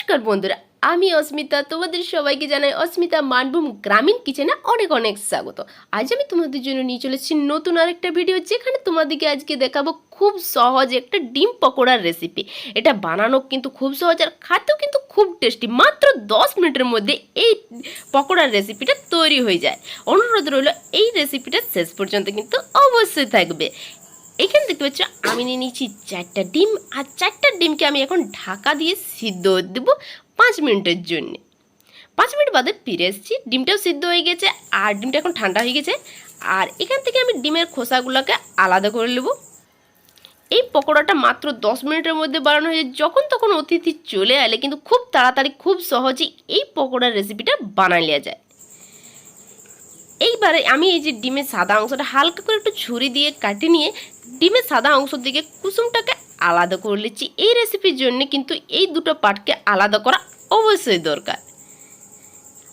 নমস্কার বন্ধুরা, আমি অস্মিতা। তোমাদের সবাইকে জানাই অস্মিতা মানভূম গ্রামীণ কিচেনে অনেক অনেক স্বাগত। আজ আমি তোমাদের জন্য নিয়ে চলেছি নতুন আরেকটা ভিডিও, যেখানে তোমাদেরকে আজকে দেখাবো খুব সহজ একটা ডিম পকোড়ার রেসিপি। এটা বানানো কিন্তু খুব সহজ আর খেতেও কিন্তু খুব টেস্টি। মাত্র 10 মিনিটের মধ্যে এই পকোড়ার রেসিপিটা তৈরি হয়ে যায়। অনুরোধ রইল এই রেসিপিটা শেষ পর্যন্ত কিন্তু অবশ্যই থাকবে। এখানে দেখতে পাচ্ছ আমি নিয়ে নিচ্ছি 4টা ডিম, আর 4টা ডিমকে আমি এখন ঢাকা দিয়ে সিদ্ধ দেবো 5 মিনিটের জন্য। 5 মিনিট বাদে ফিরে এসেছি, ডিমটাও সিদ্ধ হয়ে গেছে আর ডিমটা এখন ঠান্ডা হয়ে গেছে। আর এখান থেকে আমি ডিমের খোসাগুলোকে আলাদা করে নেব। এই পকোড়াটা মাত্র 10 মিনিটের মধ্যে বানানো হয়ে যায়। যখন তখন অতিথি চলে এলে কিন্তু খুব তাড়াতাড়ি খুব সহজেই এই পকোড়ার রেসিপিটা বানিয়ে নেওয়া যায়। এইবারে আমি এই যে ডিমের সাদা অংশটা হালকা করে একটু ছুরি দিয়ে কাটে নিয়ে ডিমের সাদা অংশ থেকে কুসুমটাকে আলাদা করে নিচ্ছি। এই রেসিপির জন্য কিন্তু এই দুটো পার্টকে আলাদা করা অবশ্যই দরকার।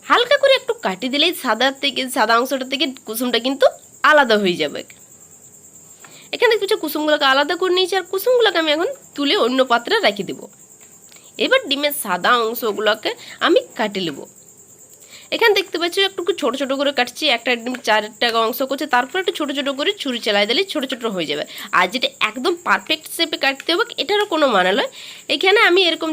হালকা করে একটু কাটি দিলেই সাদা অংশটা থেকে কুসুমটা কিন্তু আলাদা হয়ে যাবে। এখানে কিছু কুসুমগুলোকে আলাদা করে নিয়েছি, আর কুসুমগুলোকে আমি এখন তুলে অন্য পাত্রে রেখে দেব। এবার ডিমের সাদা অংশগুলোকে আমি কাটে নেব। এখানে দেখতে পাচ্ছ একটু ছোট ছোট করে কাটছি, একটা ডিম 4টা অংশ করছে, তারপর একটু ছোট ছোট করে ছুরি চালাই দিলে ছোট ছোট হয়ে যাবে। আর যেটা একদম পারফেক্ট শেপে কাটতে হবে এটারও কোনো মানে নয়। এখানে আমি এরকম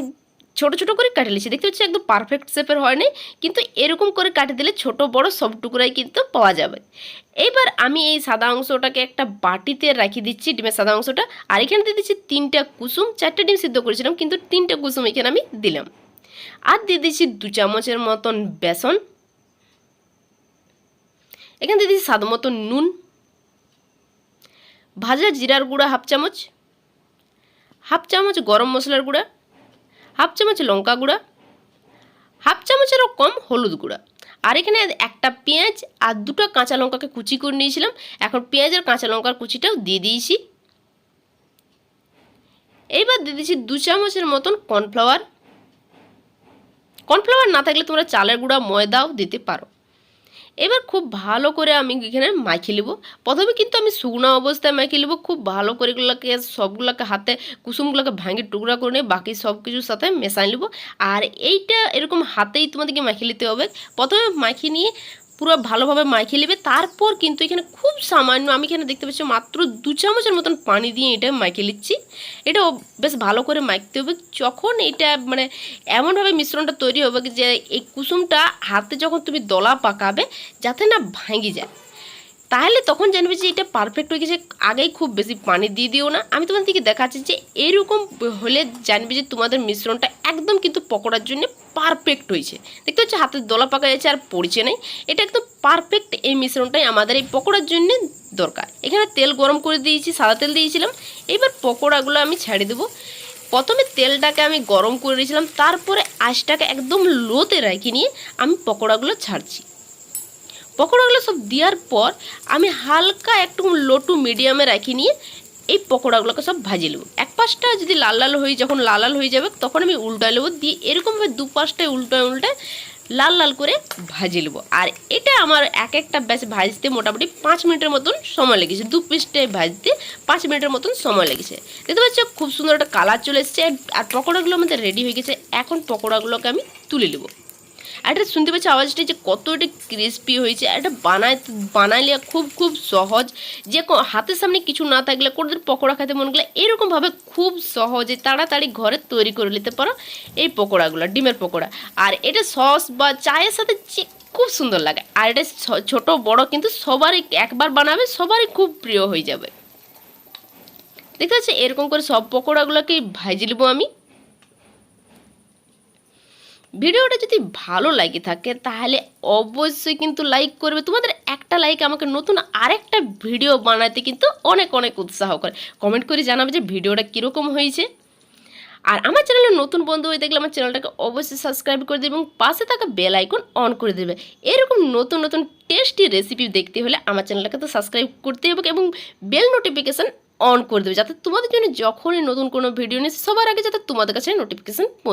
ছোট ছোট করে কাটে নিয়েছি, দেখতে পাচ্ছি একদম পারফেক্ট শেপের হয় নাই, কিন্তু এরকম করে কাটে দিলে ছোট বড় সব টুকরাই কিন্তু পাওয়া যাবে। এবার আমি এই সাদা অংশটাকে একটা বাটিতে রেখে দিচ্ছি, ডিমের সাদা অংশটা। আর এখানে দিয়ে দিচ্ছি 3টা কুসুম। 4টা ডিম সিদ্ধ করেছিলাম কিন্তু 3টা কুসুম এখানে আমি দিলাম। আর দিয়ে দিচ্ছি 2 চামচের মতন বেসন। এখানে দিয়ে দিচ্ছি স্বাদ মতো নুন, ভাজা জিরার গুঁড়া হাফ চামচ গরম মশলার গুঁড়া, হাফ চামচ লঙ্কা গুঁড়া, হাফ চামচেরও কম হলুদ গুঁড়া। আর এখানে একটা পেঁয়াজ আর 2টা কাঁচা লঙ্কাকে কুচি করে নিয়েছিলাম, এখন পেঁয়াজ আর কাঁচা লঙ্কার কুচিটাও দিয়ে দিয়েছি। এইবার দিয়ে দিচ্ছি 2 চামচের মতন কর্নফ্লাওয়ার না থাকলে তোমরা চালের গুঁড়া ময়দাও দিতে পারো। এবার খুব ভালো করে আমি এখানে মাখিয়ে নেব। প্রথমে কিন্তু আমি শুকনো অবস্থায় মাখিয়ে নেব। খুব ভালো করে সবগুলোকে হাতে কুসুমগুলোকে ভাঙে টুকরা করে নিয়ে বাকি সব কিছুর সাথে মেশাই নেব। আর এইটা এরকম হাতেই তোমাদেরকে মাখিয়ে নিতে হবে। প্রথমে মাখিয়ে নিয়ে পুরো ভালোভাবে মাখিয়ে নেবে। তারপর কিন্তু এখানে খুব সামান্য, আমি এখানে দেখতে পাচ্ছি মাত্র 2 চামচের মতন পানি দিয়ে এটা মাখিয়ে নিচ্ছি। এটা বেশ ভালো করে মাখতে হবে। যখন এটা মানে এমনভাবে মিশ্রণটা তৈরি হবে যে এই কুসুমটা হাতে যখন তুমি দলা পাকাবে যাতে না ভাঙে যায়, তাহলে তখন জানবে যে এটা পারফেক্ট হয়ে গেছে। আগেই খুব বেশি পানি দিয়ে দিও না। আমি তোমাদেরকে দেখাচ্ছি যে এরকম হলে জানবে যে তোমাদের মিশ্রণটা একদম কিন্তু পকোড়ার জন্য পারফেক্ট হয়েছে। দেখতে হচ্ছে হাতের দলা পাকা যাচ্ছে আর পড়ছে নাই, এটা একদম পারফেক্ট। এই মিশ্রণটাই আমাদের এই পকোড়ার জন্য দরকার। এখানে তেল গরম করে দিয়েছি, সাদা তেল দিয়েছিলাম। এবার পকোড়াগুলো আমি ছেড়ে দেবো। প্রথমে তেলটাকে আমি গরম করে দিয়েছিলাম, তারপরে আঁচটাকে একদম লোতে রেখে নিয়ে আমি পকোড়াগুলো ছাড়ছি। পকোড়াগুলো সব দেওয়ার পর আমি হালকা একটু লো টু মিডিয়ামে রেখে নিয়ে এই পকোড়াগুলোকে সব ভাজে নেব। এক পাশটা যদি যখন লাল লাল হয়ে যাবে তখন আমি উল্টায় নেবো, দিয়ে এরকমভাবে 2 পাশটায় উল্টায় লাল লাল করে ভাজে নেব। আর এটা আমার একটা ব্যাচ ভাজতে মোটামুটি 5 মিনিটের মতন সময় লেগেছে। 2 পিসটায় ভাজতে 5 মিনিটের মতন সময় লেগেছে। দেখতে পাচ্ছ খুব সুন্দর একটা কালার চলে এসেছে আর পকোড়াগুলো আমাদের রেডি হয়ে গেছে। এখন পকোড়াগুলোকে আমি তুলে নেব। আর এটা শুনতে পাচ্ছি আওয়াজটা যে কতটা ক্রিস্পি হয়েছে। এটা বানাইলে খুব সহজ। যে হাতের সামনে কিছু না থাকলে কোনোদিন পকোড়া খেতে মন গেলে এরকমভাবে খুব সহজে তাড়াতাড়ি ঘরে তৈরি করে নিতে পারো এই পকোড়াগুলো, ডিমের পকোড়া। আর এটা সস বা চায়ের সাথে খুব সুন্দর লাগে। আর এটা ছোট বড় কিন্তু সবারই একবার বানাবে, সবারই খুব প্রিয় হয়ে যাবে। দেখতে পাচ্ছি এরকম করে সব পকোড়াগুলোকে ভাজি নেবো আমি। ভিডিওটা যদি ভালো লাগে থাকে তাহলে অবশ্যই কিন্তু লাইক করবে। তোমাদের একটা লাইক আমাকে নতুন আরেকটা ভিডিও বানাতে কিন্তু অনেক অনেক উৎসাহ করে। কমেন্ট করে জানাবে যে ভিডিওটা কীরকম হয়েছে। আর আমার চ্যানেলে নতুন বন্ধু হয়ে দেখলে আমার চ্যানেলটাকে অবশ্যই সাবস্ক্রাইব করে দেবে এবং পাশে থাকা বেল আইকন অন করে দেবে। এরকম নতুন নতুন টেস্টি রেসিপি দেখতে হলে আমার চ্যানেলটাকে তো সাবস্ক্রাইব করতে হবে এবং বেল নোটিফিকেশান অন করে দেবে, যাতে তোমাদের জন্য যখনই নতুন কোনো ভিডিও নিয়ে সবার আগে যাতে তোমাদের কাছে নোটিফিকেশান